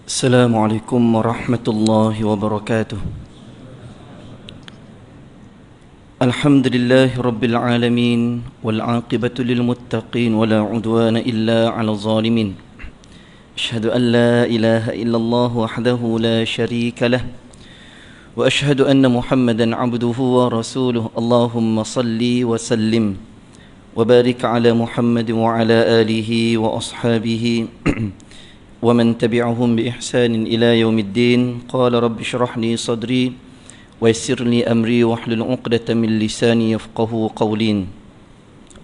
السلام عليكم ورحمة الله وبركاته. الحمد لله رب العالمين والعاقبة للمتقين ولا عدوان إلا على الظالمين. أشهد أن لا إله إلا الله وحده لا شريك له وأشهد أن محمدا عبده ورسوله. اللهم صل وسلم وبارك على محمد وعلى آله وأصحابه ومن تبعهم بإحسان إلى يوم الدين. قال رب اشرح لي صدري ويسر لي أمري واحلل عقدة من لساني يفقه قولي.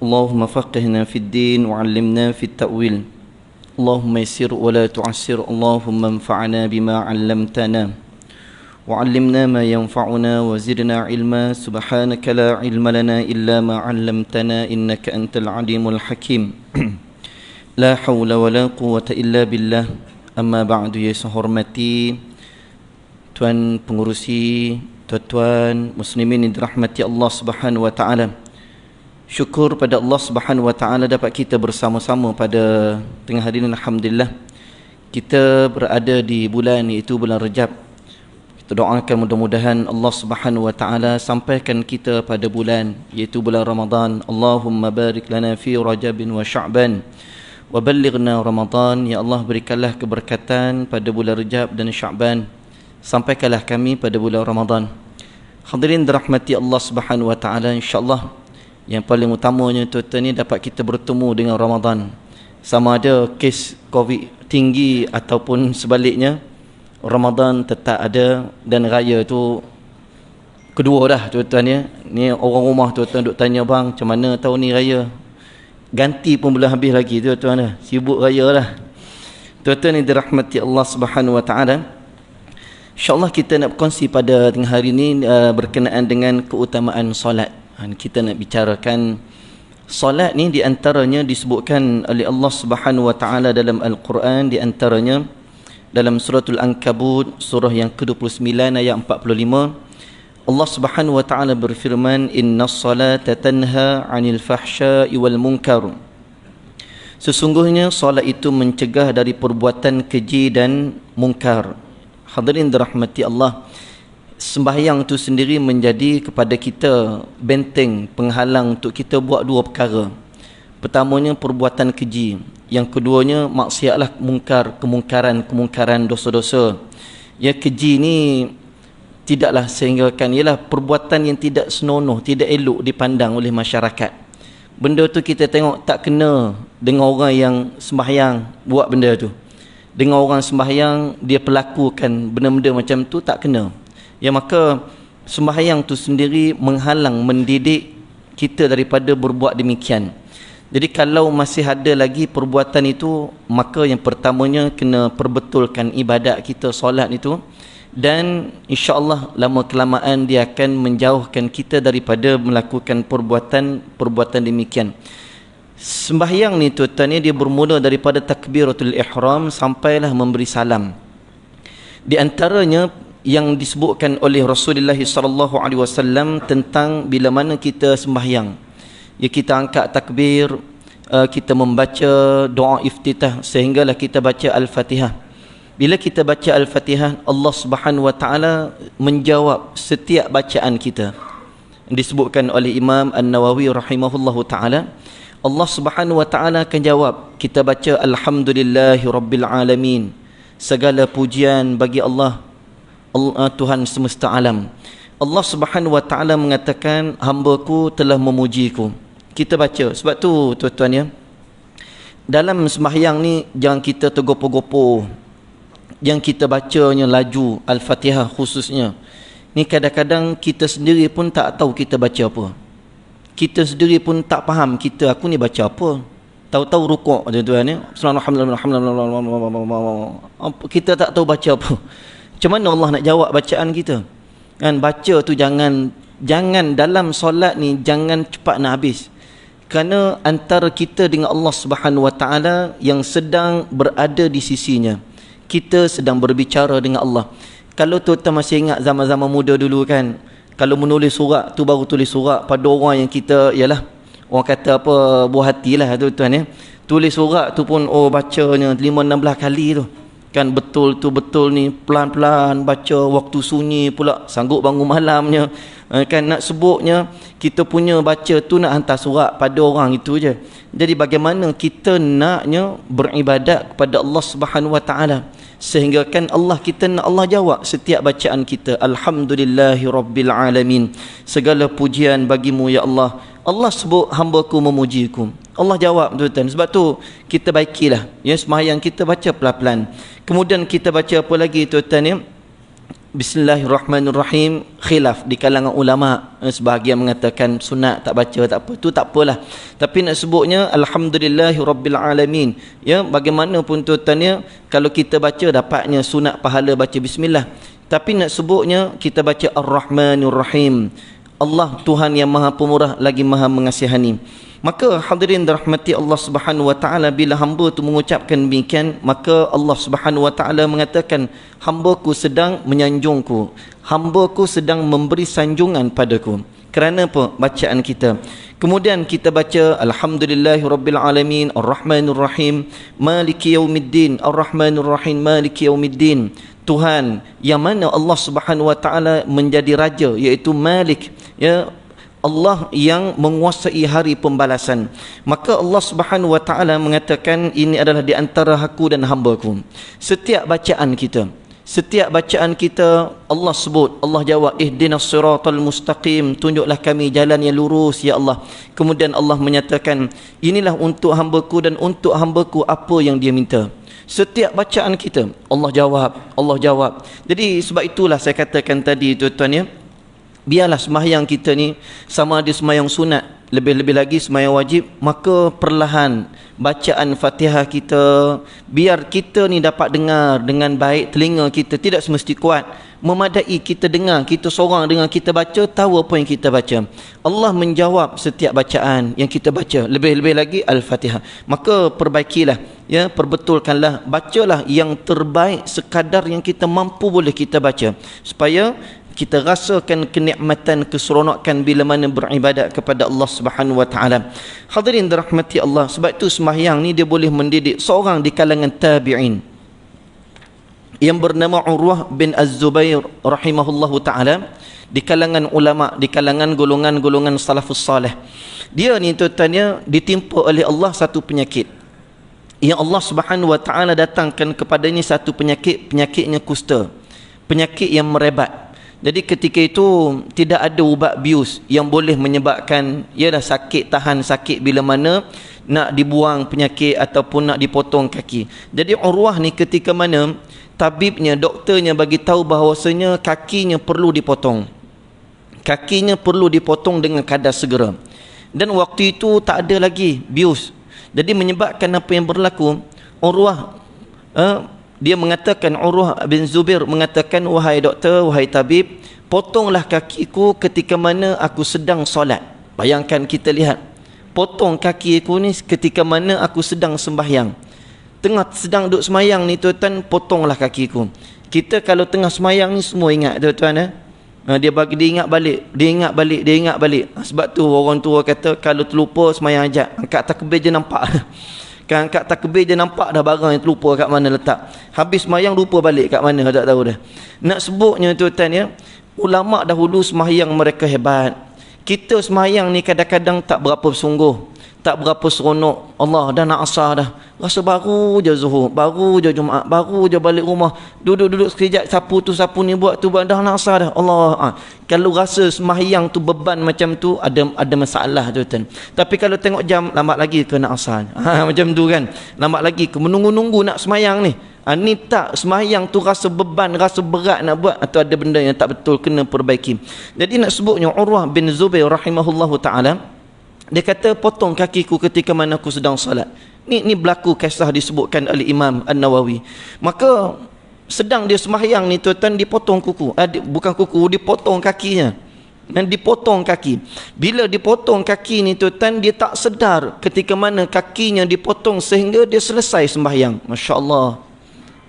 اللهم فقهنا في الدين وعلمنا في التأويل. اللهم يسر ولا تعسر. اللهم انفعنا بما علمتنا وعلمنا ما ينفعنا وزدنا علما. سبحانك لا علم لنا إلا ما علمتنا إنك أنت العليم الحكيم. La hawla wa la quwwata illa billah. Amma ba'du, ya sehormati tuan pengurusi, tuan-tuan muslimin yang dirahmati Allah Subhanahu wa taala. Syukur pada Allah Subhanahu wa taala dapat kita bersama-sama pada tengah hari ini. Alhamdulillah kita berada di bulan, iaitu bulan Rajab. Kita doakan mudah-mudahan Allah Subhanahu wa taala sampaikan kita pada bulan, iaitu bulan Ramadan. Allahumma barik lana fi Rajabin wa Sya'ban wa ballighna Ramadan. Ya Allah, berikanlah keberkatan pada bulan Rajab dan Sya'ban, sampaikanlah kami pada bulan Ramadan. Hadirin dirahmati Allah Subhanahu wa taala, insya-Allah yang paling utamanya tuan-tuan ni dapat kita bertemu dengan Ramadan. Sama ada kes Covid tinggi ataupun sebaliknya, Ramadan tetap ada dan raya tu kedua dah tuan-tuan ya. Ni orang rumah tuan-tuan duk tanya, bang macam mana tahun ni raya? Ganti pun belum habis lagi tuan-tuan dah. Sibuk raya dah. Tuan-tuan yang dirahmati Allah Subhanahu wa taala, insya-Allah kita nak berkongsi pada tengah hari ini berkenaan dengan keutamaan solat. Kita nak bicarakan solat ni, di antaranya disebutkan oleh Allah Subhanahu wa taala dalam Al-Quran, di antaranya dalam suratul Ankabut surah yang ke-29 ayat 45. Allah Subhanahu wa taala berfirman, innas salata tanha 'anil fahsya'i wal munkar. Sesungguhnya solat itu mencegah dari perbuatan keji dan mungkar. Hadirin dirahmati Allah, sembahyang itu sendiri menjadi kepada kita benteng penghalang untuk kita buat dua perkara. Pertamanya perbuatan keji, yang keduanya maksiatlah mungkar, kemungkaran, dosa-dosa. Ya, keji ni tidaklah sehinggakan, ialah perbuatan yang tidak senonoh, tidak elok dipandang oleh masyarakat. Benda tu kita tengok tak kena dengan orang yang sembahyang buat benda tu. Dengan orang sembahyang dia pelakukan benda-benda macam tu, tak kena. Ya, maka sembahyang tu sendiri menghalang, mendidik kita daripada berbuat demikian. Jadi kalau masih ada lagi perbuatan itu, maka yang pertamanya kena perbetulkan ibadat kita, solat itu. Dan insya-Allah lama kelamaan dia akan menjauhkan kita daripada melakukan perbuatan demikian. Sembahyang ni tuan-tuan, dia bermula daripada takbiratul ihram sampailah memberi salam. Di antaranya yang disebutkan oleh Rasulullah sallallahu alaihi wasallam tentang bila mana kita sembahyang, ya, kita angkat takbir, kita membaca doa iftitah sehinggalah kita baca al-Fatihah. Bila kita baca Al-Fatihah, Allah Subhanahu wa taala menjawab setiap bacaan kita. Disebutkan oleh Imam An-Nawawi rahimahullahu taala, Allah Subhanahu wa taala akan jawab. Kita baca alhamdulillahi rabbil alamin. Segala pujian bagi Allah, Tuhan semesta alam. Allah Subhanahu wa taala mengatakan, hamba-Ku telah memujiku. Kita baca. Sebab tu tuan-tuan ya, dalam sembahyang ni jangan kita tergopoh-gopoh. Yang kita bacanya laju, Al-Fatihah khususnya. Ni kadang-kadang kita sendiri pun tak tahu kita baca apa. Kita sendiri pun tak faham aku ni baca apa. Tahu-tahu rukuk tuan-tuan ya. Kita tak tahu baca apa. Macam mana Allah nak jawab bacaan kita? Kan baca tu jangan dalam solat ni jangan cepat nak habis. Kerana antara kita dengan Allah Subhanahu wa taala yang sedang berada di sisinya. Kita sedang berbicara dengan Allah. Kalau tuan-tuan masih ingat zaman-zaman muda dulu kan, kalau menulis surat tu baru tulis surat pada orang yang kita, ialah orang kata apa, buah hati lah tuan-tuan ya. Tulis surat tu pun bacanya 5-16 kali tu. Kan betul tu betul ni, pelan-pelan baca, waktu sunyi pula sanggup bangun malamnya. Kan nak sebutnya kita punya baca tu nak hantar surat pada orang itu je. Jadi bagaimana kita naknya beribadat kepada Allah Subhanahu Wa Taala, sehingga kan Allah, kita nak Allah jawab setiap bacaan kita. Alhamdulillahirabbil alamin, segala pujian bagimu ya Allah. Allah sebut hamba-Ku memuji-Ku, Allah jawab tuan-tuan. Sebab tu kita baikilah ya, sembahyang kita baca pelan-pelan. Kemudian kita baca apa lagi tuan-tuan ya? Bismillahirrahmanirrahim. Khilaf di kalangan ulama, sebahagian mengatakan sunat, tak baca tak apa, tu tak apalah. Tapi nak sebutnya alhamdulillahirabbil alamin ya, bagaimanapun tuan-tuan ya, kalau kita baca dapatnya sunat pahala baca bismillah. Tapi nak sebutnya kita baca ar-rahmanirrahim, Allah Tuhan yang Maha Pemurah lagi Maha Mengasihani. Maka hadirin dirahmati Allah Subhanahu Wa Taala, bila hamba tu mengucapkan demikian, maka Allah Subhanahu Wa Taala mengatakan, hamba-Ku sedang menyanjungku, hamba-Ku sedang memberi sanjungan padaku. Kerana apa? Bacaan kita. Kemudian kita baca alhamdulillahirabbil alamin arrahmanir rahim maliki yaumiddin arrahmanir rahim maliki yaumiddin. Tuhan yang mana Allah Subhanahu Wa Taala menjadi raja, iaitu Malik ya, Allah yang menguasai hari pembalasan. Maka Allah Subhanahu Wa Taala mengatakan, ini adalah di antara aku dan hamba-Ku. Setiap bacaan kita Allah sebut, Allah jawab ihdinas siratal mustaqim, tunjuklah kami jalan yang lurus ya Allah. Kemudian Allah menyatakan, inilah untuk hamba-Ku dan untuk hamba-Ku apa yang dia minta. Setiap bacaan kita Allah jawab. Jadi sebab itulah saya katakan tadi tuan-tuan ya, biarlah sembahyang kita ni, sama ada sembahyang sunat, lebih-lebih lagi sembahyang wajib, maka perlahan bacaan Fatihah kita, biar kita ni dapat dengar dengan baik, telinga kita tidak semesti kuat, memadai kita dengar, kita seorang dengar kita baca, tahu apa yang kita baca. Allah menjawab setiap bacaan yang kita baca, lebih-lebih lagi Al-Fatihah. Maka perbaikilah ya, perbetulkanlah, bacalah yang terbaik sekadar yang kita mampu boleh kita baca, supaya kita rasakan kenikmatan, keseronokan bila mana beribadat kepada Allah Subhanahu Wa Taala. Hadirin dirahmati Allah, sebab itu sembahyang ni dia boleh mendidik seorang di kalangan tabi'in yang bernama Urwah bin Az-Zubair rahimahullahu taala, di kalangan ulama, di kalangan golongan-golongan salafus salih. Dia ni tuan-tuan, ditimpa oleh Allah satu penyakit yang Allah Subhanahu Wa Taala datangkan kepadanya, satu penyakitnya kusta, penyakit yang merebat. Jadi ketika itu tidak ada ubat bius yang boleh menyebabkan ia dah sakit, tahan sakit bila mana nak dibuang penyakit ataupun nak dipotong kaki. Jadi Urwah ni ketika mana tabibnya, doktornya bagi tahu bahawasanya kakinya perlu dipotong. Kakinya perlu dipotong dengan kadar segera. Dan waktu itu tak ada lagi bius. Jadi menyebabkan apa yang berlaku, Urwah dia mengatakan, Urwah bin Zubair mengatakan, wahai doktor, wahai tabib, potonglah kakiku ketika mana aku sedang solat. Bayangkan, kita lihat, potong kaki aku ni ketika mana aku sedang sembahyang. Sedang duduk sembahyang ni tuan-tuan, potonglah kakiku. Kita kalau tengah sembahyang ni semua ingat tuan-tuan dia ingat balik. Sebab tu orang tua kata, kalau terlupa sembahyang ajak, angkat takbir je nampak. Kan angkat takbir je nampak dah barang yang terlupa kat mana letak. Habis sembahyang lupa balik kat mana, tak tahu dah. Nak sebutnya tuan-tuan ya, ulama dahulu sembahyang mereka hebat. Kita sembahyang ni kadang-kadang tak berapa bersungguh, tak berapa seronok. Allah dah nak asar dah, rasa baru je Zuhur, baru je Jumaat, baru je balik rumah, duduk-duduk sekejap, sapu tu sapu ni, buat tu buat, dah nak asar dah. Allah kalau rasa sembahyang tu beban macam tu, ada masalah tuan-tuan. Tapi kalau tengok jam, lambat lagi ke nak asar, macam tu kan, lambat lagi ke menunggu-nunggu nak sembahyang ni. Ni tak, sembahyang tu rasa beban, rasa berat nak buat, atau ada benda yang tak betul, kena perbaiki. Jadi nak sebutnya Urwah bin Zubair rahimahullahu ta'ala, dia kata, potong kakiku ketika mana aku sedang salat. Ni berlaku kisah disebutkan oleh Imam An-Nawawi. Maka sedang dia sembahyang ni tuan-tuan, dipotong kuku, bukan kuku, dipotong kakinya. Dan dipotong kaki. Bila dipotong kaki ni tuan-tuan, dia tak sedar ketika mana kakinya dipotong sehingga dia selesai sembahyang. Masya-Allah.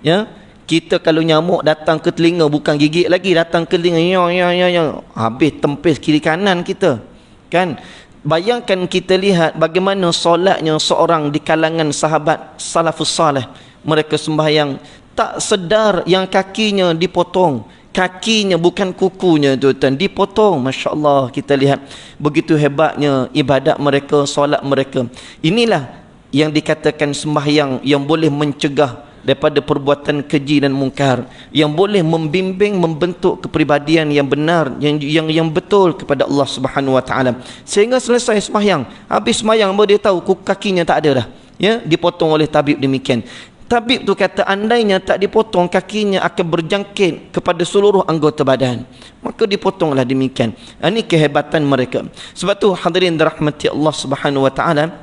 Ya, kita kalau nyamuk datang ke telinga, bukan gigit lagi, datang ke telinga, ya, habis tempis kiri kanan kita. Kan? Bayangkan kita lihat bagaimana solatnya seorang di kalangan sahabat salafus salih. Mereka sembahyang tak sedar yang kakinya dipotong. Kakinya bukan kukunya tuan, dipotong. Masya Allah, kita lihat begitu hebatnya ibadat mereka, solat mereka. Inilah yang dikatakan sembahyang yang boleh mencegah daripada perbuatan keji dan mungkar, yang boleh membimbing, membentuk kepribadian yang benar, yang betul kepada Allah Subhanahu wa taala. Sehingga selesai sembahyang, habis sembahyang baru dia tahu kakinya tak ada dah, ya, dipotong oleh tabib demikian. Tabib tu kata andainya tak dipotong, kakinya akan berjangkit kepada seluruh anggota badan, maka dipotonglah demikian. Ini kehebatan mereka. Sebab tu hadirin dirahmati Allah Subhanahu wa taala,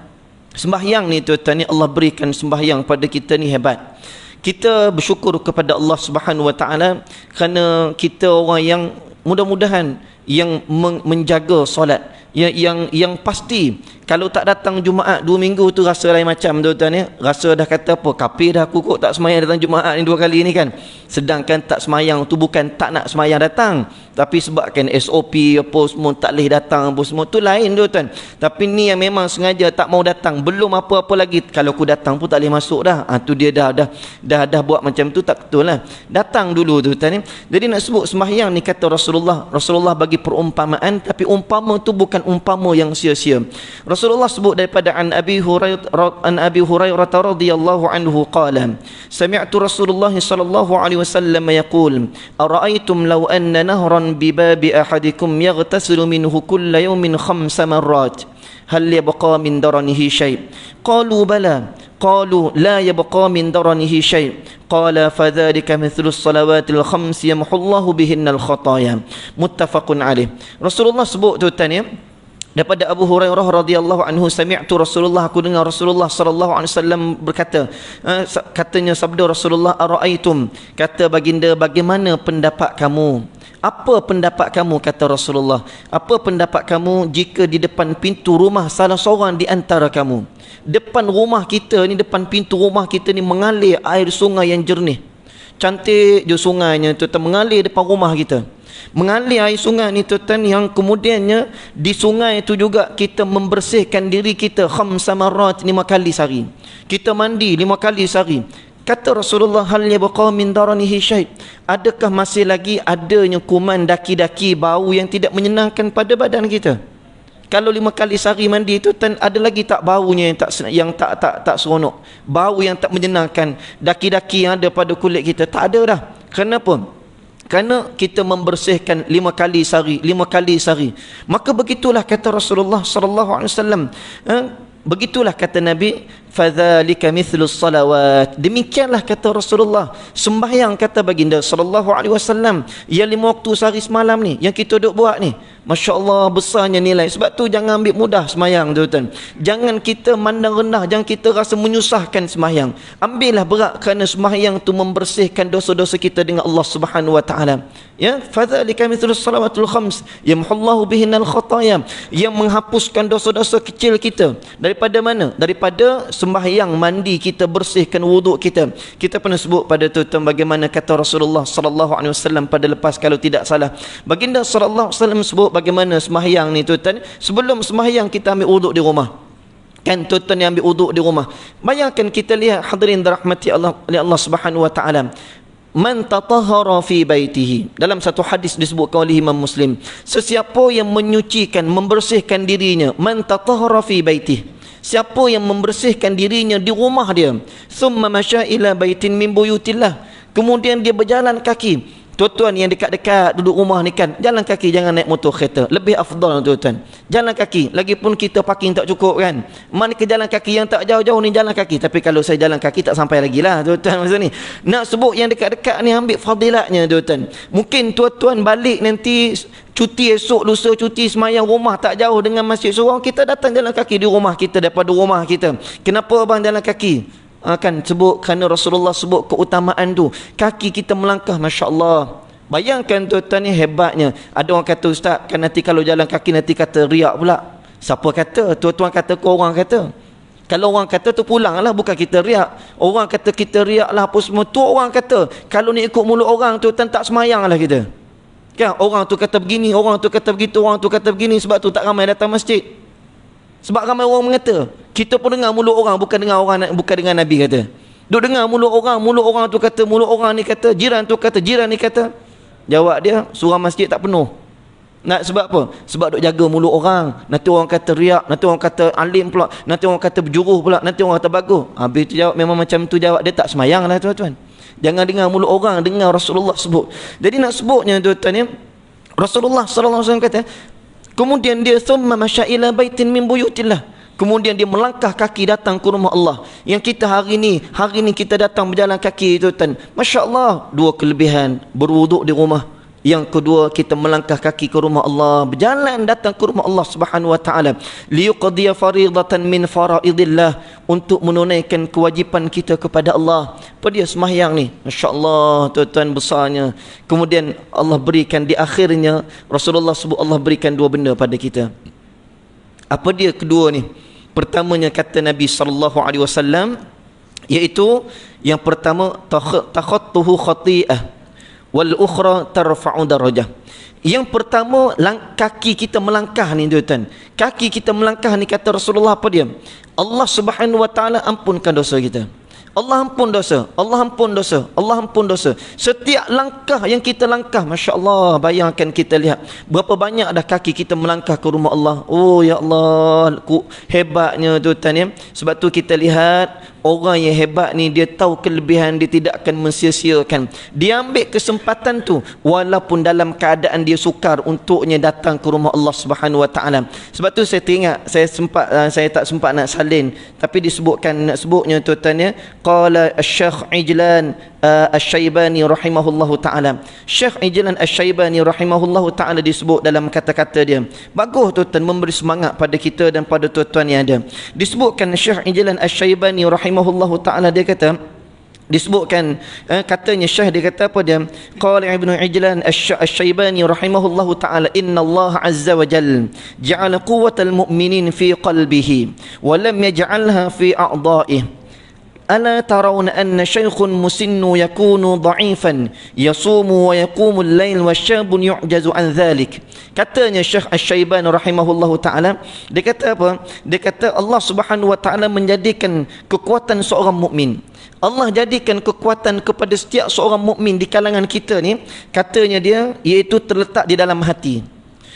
sembahyang ni tuan-tuan ni Allah berikan sembahyang pada kita ni hebat. Kita bersyukur kepada Allah Subhanahu wa taala kerana kita orang yang mudah-mudahan yang menjaga solat, yang pasti. Kalau tak datang Jumaat 2 minggu tu rasa lain macam tuan-tuan ya. Rasa dah kata apa, kafir dah aku kok tak semayang datang Jumaat ni 2 kali ni kan. Sedangkan tak semayang tu bukan tak nak semayang datang, tapi sebabkan SOP apa semua tak boleh datang apa semua tu lain tuan-tuan. Tapi ni yang memang sengaja tak mau datang, belum apa-apa lagi. Kalau aku datang pun tak boleh masuk dah. Tu dia dah buat macam tu, tak betul lah. Datang dulu tuan-tuan ya. Jadi nak sebut sembahyang ni kata Rasulullah bagi perumpamaan, tapi umpama tu bukan umpama yang sia-sia. Rasulullah sebut daripada an Abi Hurairah radhiyallahu anhu qala sami'tu Rasulullah sallallahu alaihi wasallam yaqul ara'aytum law anna nahran bi babi ahadikum yaghtasilu minhu kulla yawmin 5 marrat hal yabqa min daranihi shay' qalu bala qalu la yabqa min daranihi shay' qala fadhalika mithlu as-salawatil 5 yamhu Allahu bihinna al-khataaya muttafaqun alaih. Rasulullah sebut tuan ya, daripada Abu Hurairah radhiyallahu anhu, sami'tu Rasulullah, aku dengar Rasulullah sallallahu alaihi wasallam berkata, katanya sabda Rasulullah, ara'aitum, kata baginda, bagaimana pendapat kamu? Apa pendapat kamu, kata Rasulullah, apa pendapat kamu jika di depan pintu rumah salah seorang di antara kamu, depan rumah kita ni, depan pintu rumah kita ni mengalir air sungai yang jernih, cantik je sungainya tu, mengalir depan rumah kita, mengalir air sungai ni tuan, yang kemudiannya di sungai itu juga kita membersihkan diri kita 5 marat, 5 kali sehari, kita mandi 5 kali sehari. Kata Rasulullah, hal yabqa min daranihi syai', adakah masih lagi adanya kuman daki-daki bau yang tidak menyenangkan pada badan kita? Kalau 5 kali sehari mandi itu ada lagi tak baunya yang tak seronok, bau yang tak menyenangkan, daki-daki yang ada pada kulit kita? Tak ada dah. Kenapa? Kerana kita membersihkan 5 kali sehari, 5 kali sehari. Maka begitulah kata Rasulullah sallallahu alaihi wasallam, begitulah kata Nabi, fadzalika mithlus salawat, demikianlah kata Rasulullah sembahyang, kata baginda sallallahu alaihi wasallam, yang 5 waktu sehari semalam ni yang kita duk buat ni, Masya Allah besarnya nilai. Sebab tu jangan ambil mudah sembahyang tuan-tuan, jangan kita mandang rendah, jangan kita rasa menyusahkan sembahyang. Ambillah berat, kerana sembahyang tu membersihkan dosa-dosa kita dengan Allah Subhanahu wa taala. Ya, fadzalika mithlus salawatul 5 yamhullahu bihinal khataaya, yang menghapuskan dosa-dosa kecil kita. Daripada mana? Daripada sembahyang mandi kita, bersihkan wuduk kita. Kita pernah sebut pada tuan-tuan bagaimana kata Rasulullah sallallahu alaihi wasallam pada lepas, kalau tidak salah, baginda sallallahu alaihi wasallam sebut bagaimana sembahyang ni tuan-tuan, sebelum sembahyang kita ambil wuduk di rumah. Kan tuan-tuan yang ambil wuduk di rumah, bayangkan kita lihat hadirin dirahmati Allah Subhanahu wa taala, man tatahhara fi baitihi, dalam satu hadis disebutkan oleh Imam Muslim, sesiapa yang menyucikan, membersihkan dirinya, man tatahhara fi baitihi, siapa yang membersihkan dirinya di rumah dia, thumma masya ila baitin min buyutillah, kemudian dia berjalan kaki. Tuan-tuan yang dekat-dekat duduk rumah ni kan, jalan kaki, jangan naik motor kereta, lebih afdal tuan-tuan. Jalan kaki, lagipun kita parking tak cukup kan, mana ke jalan kaki yang tak jauh-jauh ni jalan kaki. Tapi kalau saya jalan kaki tak sampai lagi lah tuan-tuan masa ni. Nak sebut yang dekat-dekat ni ambil fadilatnya tuan-tuan. Mungkin tuan-tuan balik nanti cuti, esok lusa cuti, semayang rumah tak jauh dengan masjid surau, kita datang jalan kaki di rumah kita, daripada rumah kita. Kenapa abang jalan kaki? Kan sebut kerana Rasulullah sebut keutamaan tu, kaki kita melangkah, Masya Allah. Bayangkan tuan-tuan ni hebatnya. Ada orang kata, ustaz kan nanti kalau jalan kaki nanti kata riak pula. Siapa kata? Tuan-tuan kata ke orang kata? Kalau orang kata tu pulanglah, bukan kita riak. Orang kata kita riak lah apa semua tu orang kata. Kalau ni ikut mulut orang, tuan-tuan tak semayang lah kita kan. Orang tu kata begini, orang tu kata begitu, orang tu kata begini. Sebab tu tak ramai datang masjid. Sebab ramai orang mengata. Kita pun dengar mulut orang, bukan dengan Nabi kata. Duk dengar mulut orang tu kata, mulut orang ni kata, jiran tu kata, jiran ni kata. Jawab dia, surau masjid tak penuh. Nak sebab apa? Sebab duk jaga mulut orang. Nanti orang kata riak, nanti orang kata alim pula, nanti orang kata berjuruh pula, nanti orang kata bagus. Habis tu jawab, memang macam tu jawab, dia tak semayang lah tuan-tuan. Jangan dengar mulut orang, dengar Rasulullah sebut. Jadi nak sebutnya tuan-tuan ya, Rasulullah sallallahu alaihi wasallam kata, kemudian dia thumma masya ila baitin min buyutillah. Kemudian dia melangkah kaki datang ke rumah Allah. Yang kita hari ni kita datang berjalan kaki tuan-tuan. Masya-Allah, dua kelebihan, berwuduk di rumah. Yang kedua, kita melangkah kaki ke rumah Allah, berjalan datang ke rumah Allah Subhanahu wa taala, liyuqdiya fariidatan min faraidillah, untuk menunaikan kewajipan kita kepada Allah. Apa dia sembahyang ni? Masya-Allah tuan-tuan besarnya. Kemudian Allah berikan di akhirnya, Rasulullah sebut Allah berikan dua benda pada kita. Apa dia kedua ni? Pertamanya kata Nabi sallallahu alaihi wasallam, iaitu yang pertama takhattuhu khati'ah wal ukhra tarfa'u darajah. Yang pertama, kaki kita melangkah ni tuan-tuan. Kaki kita melangkah ni kata Rasulullah apa dia? Allah Subhanahu wa taala ampunkan dosa kita. Allah ampun dosa, Allah ampun dosa, Allah ampun dosa. Setiap langkah yang kita langkah, masya-Allah, bayangkan kita lihat berapa banyak dah kaki kita melangkah ke rumah Allah. Oh ya Allah, hebatnya tuan-tuan ya. Sebab tu kita lihat orang yang hebat ni, dia tahu kelebihan, dia tidak akan mensia-siakan. Dia ambil kesempatan tu walaupun dalam keadaan dia sukar untuknya datang ke rumah Allah Subhanahu wa taala. Sebab tu saya teringat, saya tak sempat nak salin, tapi disebutkan, nak sebutnya tuan-tuan ya, qala Asy-Syaikh Ijlan Asy-Syaibani rahimahullahu taala. Syekh Ijlan Asy-Syaibani rahimahullahu taala disebut dalam kata-kata dia. Bagus tuan-tuan, memberi semangat pada kita dan pada tuan-tuan yang ada. Disebutkan Syekh Ijlan Asy-Syaibani rahimahullahu taala, dia kata, disebutkan katanya Syekh, dia kata apa dia? Qala Ibnu Ijlan Asy-Syaibani rahimahullahu taala, inna Allah azza wa jalla ja'ala quwwatal mu'minin fi qalbihi wa lam yaj'alha fi a'dha'ihi. ألا ترون أن شيخ مسن يكون ضعيفا يصوم ويقوم الليل والشاب يعجز عن ذلك. Katanya Syekh Asy-Syaibani rahimahullahu taala, dia kata apa? Dia kata Allah Subhanahu wa taala menjadikan kekuatan seorang mukmin. Allah jadikan kekuatan kepada setiap seorang mukmin di kalangan kita ni, katanya dia, iaitu terletak di dalam hati.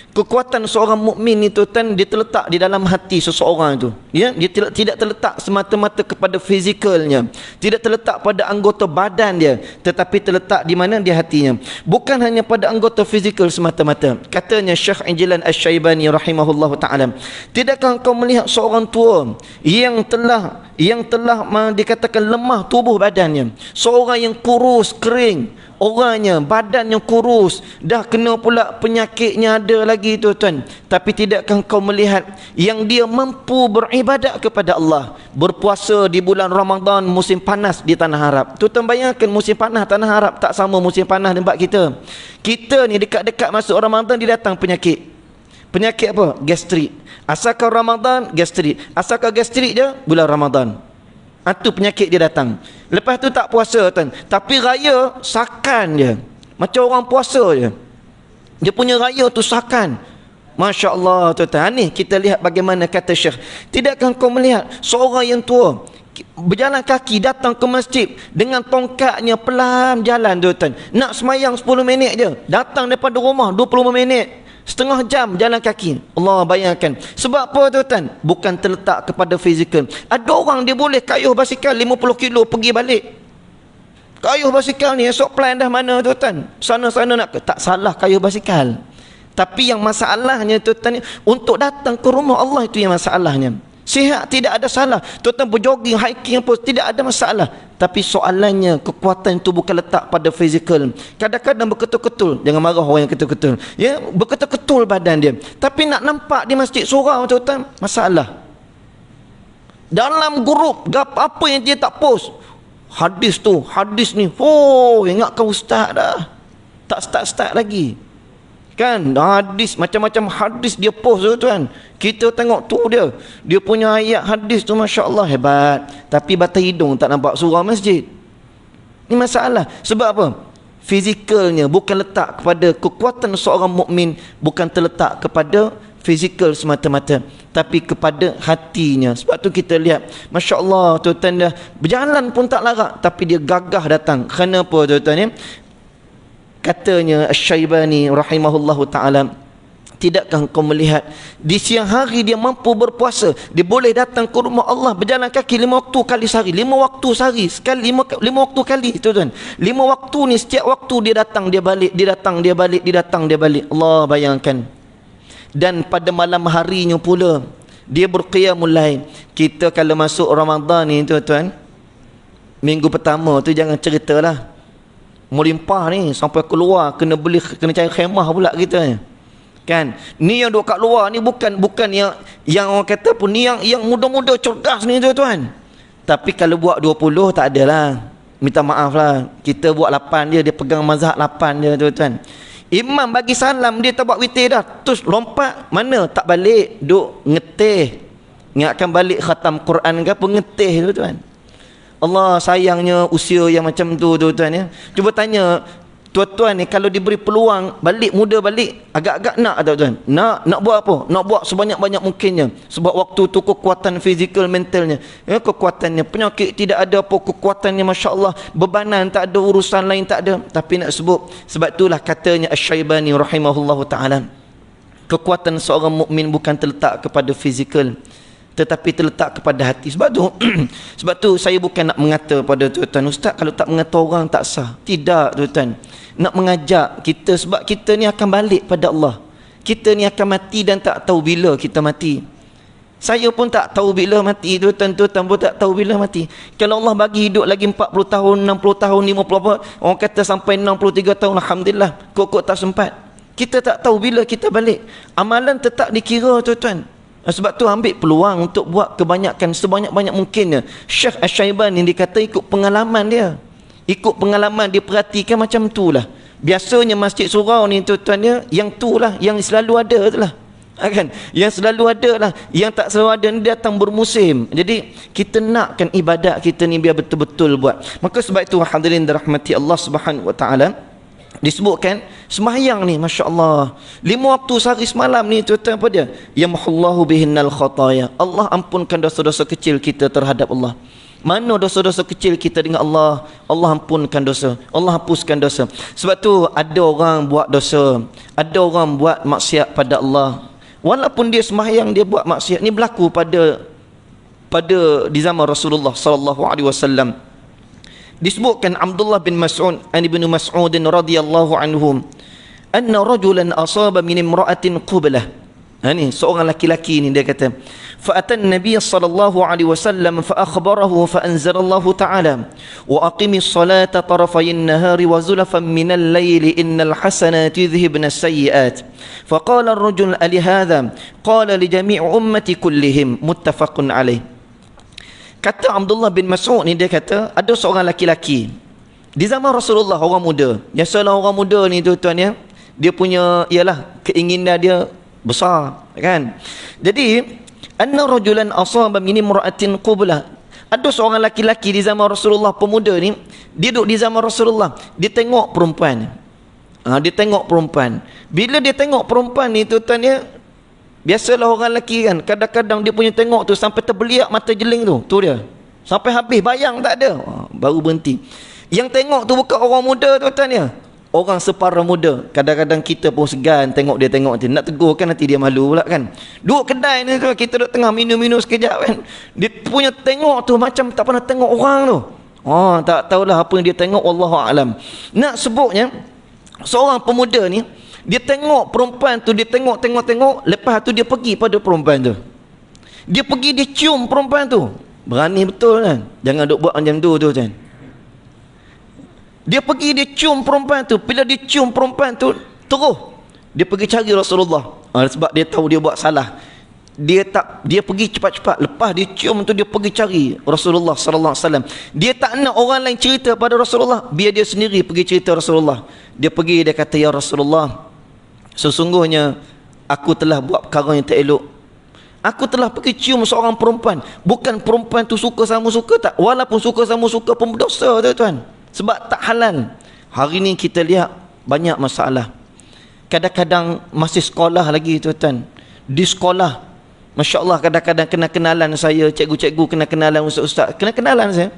Kekuatan seorang mukmin itu dia terletak di dalam hati seseorang itu. Ya, dia tidak terletak semata-mata kepada fizikalnya, tidak terletak pada anggota badan dia, tetapi terletak di mana? Di hatinya. Bukan hanya pada anggota fizikal semata-mata. Katanya Syekh Ijlan Asy-Syaibani rahimahullahu taala, tidakkah kau melihat seorang tua yang telah dikatakan lemah tubuh badannya, seorang yang kurus kering, orangnya badan yang kurus, dah kena pula penyakitnya ada lagi tuan-tuan, tapi tidakkah kau melihat yang dia mampu beribadat kepada Allah, berpuasa di bulan Ramadan musim panas di tanah Arab. Tuan-tuan bayangkan, musim panas tanah Arab tak sama musim panas tempat kita. Kita ni dekat-dekat masuk Ramadan dia datang penyakit. Penyakit apa? Gastrik. Asalkan Ramadan, gastrik. Asalkan gastrik je, bulan Ramadan. Itu penyakit dia datang. Lepas tu tak puasa tuan, tapi raya sakan dia. Macam orang puasa je. Dia punya raya tu sakan. Masya Allah tuan-tuan. Ni kita lihat bagaimana kata Syekh. Tidakkah kau melihat seorang yang tua berjalan kaki datang ke masjid dengan tongkatnya, pelan jalan tuan-tuan. Nak semayang 10 minit je, datang daripada rumah 25 minit, setengah jam jalan kaki. Allah, bayangkan. Sebab apa tuan-tuan? Bukan terletak kepada fizikal. Ada orang dia boleh kayuh basikal 50 kilo pergi balik. Kayuh basikal ni esok plan dah mana tuan-tuan? Sana-sana nak ke? Tak salah kayuh basikal. Tapi yang masalahnya tuan-tuan, untuk datang ke rumah Allah itu yang masalahnya. Sihat tidak ada salah. Tuan-tuan berjogging, hiking apa, tidak ada masalah. Tapi soalannya, kekuatan itu bukan letak pada fizikal. Kadang-kadang berketul-ketul. Jangan marah orang yang ketul-ketul. Ya, berketul-ketul badan dia. Tapi nak nampak di masjid surau tuan-tuan, masalah. Dalam grup, apa yang dia tak post. Hadis tu, hadis ni. Oh, ingatkan ustaz dah. Tak start-start lagi. Kan, hadis, macam-macam hadis dia post tu tuan. Kita tengok tu dia punya ayat hadis tu, Masya Allah, hebat. Tapi batang hidung tak nampak surau masjid. Ni masalah. Sebab apa? Fizikalnya bukan letak kepada kekuatan seorang mukmin, bukan terletak kepada fizikal semata-mata, tapi kepada hatinya. Sebab tu kita lihat, Masya Allah, tuan-tuan, dah berjalan pun tak larat, tapi dia gagah datang. Kenapa tuan-tuan? Katanya Asy-Syaibani rahimahullahu ta'ala, tidakkah kau melihat di siang hari dia mampu berpuasa, dia boleh datang ke rumah Allah berjalan kaki 5 waktu kali sehari, 5 waktu sehari sekali, 5 waktu kali, tuan-tuan. 5 waktu ni setiap waktu dia datang dia balik, dia datang dia balik, dia datang dia balik. Allah, bayangkan. Dan pada malam harinya pula dia berqiyamul lail. Kita kalau masuk Ramadan ni tuan-tuan, minggu pertama tu jangan ceritalah, melimpah ni sampai keluar kena beli, kena cari khemah pula kita ni. Kan, ni yang duduk kat luar ni bukan yang orang kata pun ni yang muda-muda cerdas ni tuan-tuan. Tapi kalau buat 20 tak adalah, minta maaf lah, kita buat 8 dia pegang mazhab 8 dia tuan-tuan. Imam bagi salam dia tak buat witir dah, terus lompat mana tak balik, duk ngetih, ingatkan balik khatam Quran ke apa, ngetih tuan-tuan. Allah, sayangnya usia yang macam tu tuan-tuan ya. Cuba tanya tuan-tuan ni, kalau diberi peluang balik muda balik, agak-agak nak tak tuan? Nak buat apa? Nak buat sebanyak-banyak mungkinnya. Sebab waktu tu kekuatan fizikal mentalnya, kekuatannya, penyakit tidak ada apa, kekuatannya Masya Allah, bebanan tak ada, urusan lain tak ada. Tapi nak sebut, sebab itulah katanya Asy-Syaibani rahimahullahu ta'ala, kekuatan seorang mukmin bukan terletak kepada fizikal, tetapi terletak kepada hati. Sebab tu saya bukan nak mengata pada tuan-tuan, ustaz kalau tak mengata orang tak sah. Tidak tuan-tuan, nak mengajak kita, sebab kita ni akan balik pada Allah. Kita ni akan mati dan tak tahu bila kita mati. Saya pun tak tahu bila mati tuan-tuan pun tak tahu bila mati. Kalau Allah bagi hidup lagi 40 tahun, 60 tahun, 50 apa, orang kata sampai 63 tahun, alhamdulillah, kok tak sempat. Kita tak tahu bila kita balik. Amalan tetap dikira tuan-tuan. Sebab tu ambil peluang untuk buat kebanyakan, sebanyak-banyak mungkinnya. Syekh Asy-Syaibani dia kata ikut pengalaman dia. Ikut pengalaman dia, perhatikan macam tu lah. Biasanya masjid surau ni tuan-tuan dia, yang tu lah, yang selalu ada tu lah. Kan? Yang selalu ada lah. Yang tak selalu ada ni datang bermusim. Jadi kita nakkan ibadat kita ni biar betul-betul buat. Maka sebab itu hadirin dirahmati Allah Subhanahu wa ta'ala, disebutkan sembahyang ni Masya Allah 5 waktu sehari semalam ni tuan-tuan, apa dia? Yamhullahu bihinnal khataya, Allah ampunkan dosa-dosa kecil kita terhadap Allah. Mana dosa-dosa kecil kita dengan Allah, Allah ampunkan dosa, Allah hapuskan dosa. Sebab tu ada orang buat dosa, ada orang buat maksiat pada Allah, walaupun dia sembahyang dia buat maksiat. Ni berlaku pada di zaman Rasulullah sallallahu alaihi wasallam. Disebutkan Abdullah bin Mas'ud an Ibnu Mas'ud radhiyallahu anhum, anna rajulan asaba min imra'atin qublah. Ni seorang laki-laki ni dia kata, fa atan nabiy sallallahu alaihi wasallam fa akhbarahu fa anzalallahu ta'ala wa aqimis salata tarafayn nahari wa zulfan minal layli innal hasanati yudhhibna as-sayyi'at. Fa qala ar-rajul ali hadha qala li jami' ummati kullihim, muttafaqun alaih. Kata Abdullah bin Mas'ud ni, dia kata ada seorang laki-laki di zaman Rasulullah, orang muda. Biasalah orang muda ni tuan-tuan ya, dia punya ialah keinginan dia besar kan. Jadi anna rajulan asaba min imra'atin qublah, ada seorang laki-laki di zaman Rasulullah, pemuda ni, dia duduk di zaman Rasulullah, dia tengok perempuan. Dia tengok perempuan. Bila dia tengok perempuan ni tuan-tuan ya, biasalah orang lelaki kan, kadang-kadang dia punya tengok tu sampai terbeliak mata jeling tu dia. Sampai habis bayang tak ada, baru berhenti. Yang tengok tu bukan orang muda tuan-tuan ya, orang separa muda. Kadang-kadang kita pun segan tengok dia tengok tu. Nak tegur kan nanti dia malu pula kan. Duduk kedai ni tu, kita duduk tengah minum-minum sekejap kan, dia punya tengok tu macam tak pernah tengok orang tu. Tak tahulah apa yang dia tengok, wallahualam. Nak sebutnya seorang pemuda ni, dia tengok perempuan tu, dia tengok, lepas tu dia pergi pada perempuan tu. Dia pergi, dia cium perempuan tu. Berani betul kan? Jangan duk buat macam tu kan. Dia pergi, dia cium perempuan tu. Bila dia cium perempuan tu, terus dia pergi cari Rasulullah. Sebab dia tahu dia buat salah. Dia pergi cepat-cepat. Lepas dia cium tu, dia pergi cari Rasulullah sallallahu alaihi wasallam. Dia tak nak orang lain cerita pada Rasulullah, biar dia sendiri pergi cerita Rasulullah. Dia pergi, dia kata, ya Rasulullah, sesungguhnya aku telah buat perkara yang tak elok. Aku telah pergi cium seorang perempuan. Bukan perempuan tu suka sama suka tak, walaupun suka sama suka pun berdosa tuan-tuan, sebab tak halal. Hari ni kita lihat banyak masalah. Kadang-kadang masih sekolah lagi tuan-tuan, di sekolah. Masya Allah, kadang-kadang kena kenalan saya, cikgu-cikgu kena kenalan ustaz-ustaz, kena kenalan saya.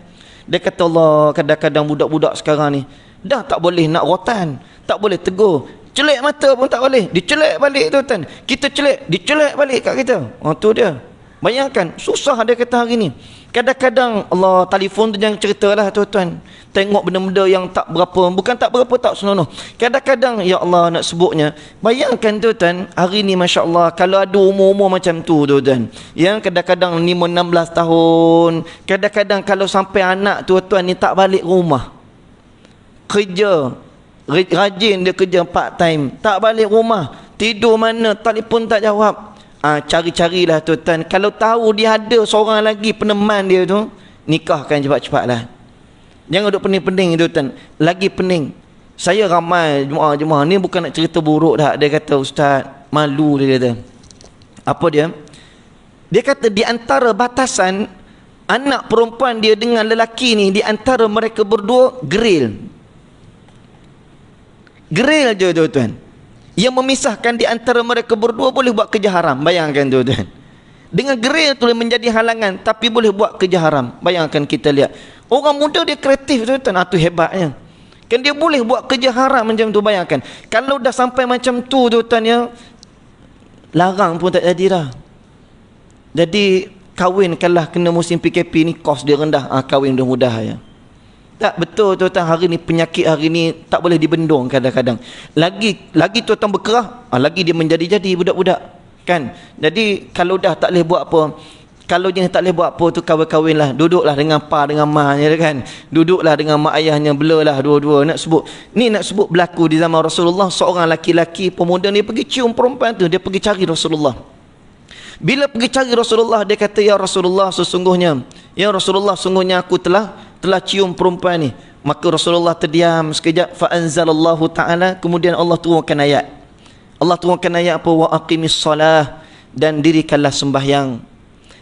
Dia kata Allah, kadang-kadang budak-budak sekarang ni dah tak boleh nak rotan, tak boleh tegur, celek mata pun tak boleh, dicelek balik tu kan. Kita celek, dicelek balik kat kita. Tu dia. Bayangkan, susah dia kata hari ni. Kadang-kadang Allah, telefon tu jangan ceritalah tuan-tuan. Tengok benda-benda yang tak berapa, bukan tak berapa, tak senonoh. Kadang-kadang ya Allah nak sebutnya, bayangkan tuan-tuan, hari ni Masya Allah, kalau ada umur-umur macam tu tuan-tuan, yang kadang-kadang 5-16 tahun, kadang-kadang kalau sampai anak tuan-tuan ni tak balik rumah, kerja rajin, dia kerja part time, tak balik rumah, tidur mana, telefon tak jawab. Cari-carilah tuan-tuan, kalau tahu dia ada seorang lagi peneman dia tu, nikahkan cepat-cepatlah. Jangan duduk pening-pening tuan-tuan. Lagi pening, saya ramai jemaah-jemaah ni bukan nak cerita buruk dah. Dia kata, ustaz, malu dia kata. Apa dia? Dia kata di antara batasan anak perempuan dia dengan lelaki ni, di antara mereka berdua grill. Grill je tuan-tuan. Yang memisahkan di antara mereka berdua boleh buat kerja haram. Bayangkan tuan-tuan. Dengan grill tu menjadi halangan, tapi boleh buat kerja haram. Bayangkan, kita lihat. Orang muda dia kreatif tuan-tuan. Itu hebatnya. Kan dia boleh buat kerja haram macam tu, bayangkan. Kalau dah sampai macam tu tuan-tuan ya, larang pun tak jadi dah. Jadi kahwin kalau kena musim PKP ni, kos dia rendah. Kahwin dah mudah ya. Tak betul tuan-tuan, hari ni penyakit hari ni tak boleh dibendung kadang-kadang. Lagi tuan-tuan berkerah, lagi dia menjadi-jadi budak-budak. Kan? Jadi kalau dah tak boleh buat apa, kalau jenis tak boleh buat apa tu, kahwin-kahwinlah, duduklah dengan pa dengan mahnya kan. Duduklah dengan mak ayahnya, belalah dua-dua. Nak sebut berlaku di zaman Rasulullah, seorang laki-laki pemuda ni pergi cium perempuan tu, dia pergi cari Rasulullah. Bila pergi cari Rasulullah, dia kata, ya Rasulullah, sesungguhnya aku telah cium perempuan ni. Maka Rasulullah terdiam sekejap. Fa anzalallahu ta'ala, kemudian Allah turunkan ayat. Allah turunkan ayat apa? Wa aqimis salah, dan dirikanlah sembahyang.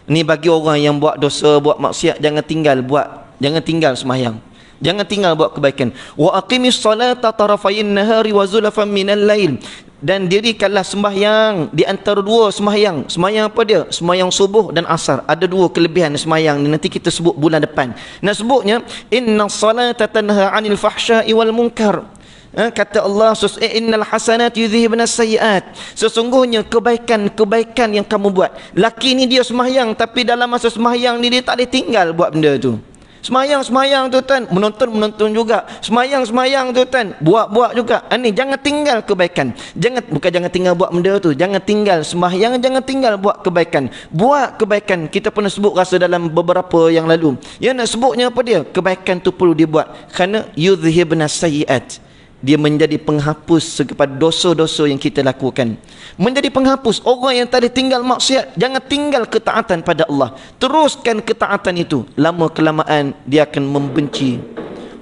Ini bagi orang yang buat dosa, buat maksiat, jangan tinggal sembahyang. Jangan tinggal buat kebaikan. Wa aqimis salata tarafayin nahari wa zulafan minal lail, dan dirikanlah sembahyang di antara dua sembahyang. Sembahyang apa dia? Sembahyang subuh dan asar. Ada dua kelebihan sembahyang ni, nanti kita sebut bulan depan. Nak sebutnya, inna salata tanha 'anil fahsya'i wal munkar. Kata Allah, innal hasanat yudhibna sayyi'at. Sesungguhnya kebaikan yang kamu buat. Laki ni dia sembahyang, tapi dalam masa sembahyang ni dia tak boleh tinggal buat benda tu. Semayang tuan-tuan, menonton juga. Semayang tuan-tuan, buat juga. Ini jangan tinggal kebaikan. Bukan jangan tinggal buat benda tu, jangan tinggal semayang, jangan tinggal buat kebaikan. Buat kebaikan, kita pernah sebut rasa dalam beberapa yang lalu. Yang nak sebutnya apa dia? Kebaikan tu perlu dibuat. Kerana yudhibna sayyi'at, dia menjadi penghapus kepada dosa-dosa yang kita lakukan. Menjadi penghapus. Orang yang tadi tinggal maksiat, jangan tinggal ketaatan pada Allah. Teruskan ketaatan itu. Lama kelamaan dia akan membenci.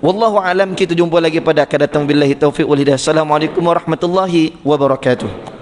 Wallahu alam. Kita jumpa lagi pada akan datang. Billahi taufiq wal hidayah. Assalamualaikum warahmatullahi wabarakatuh.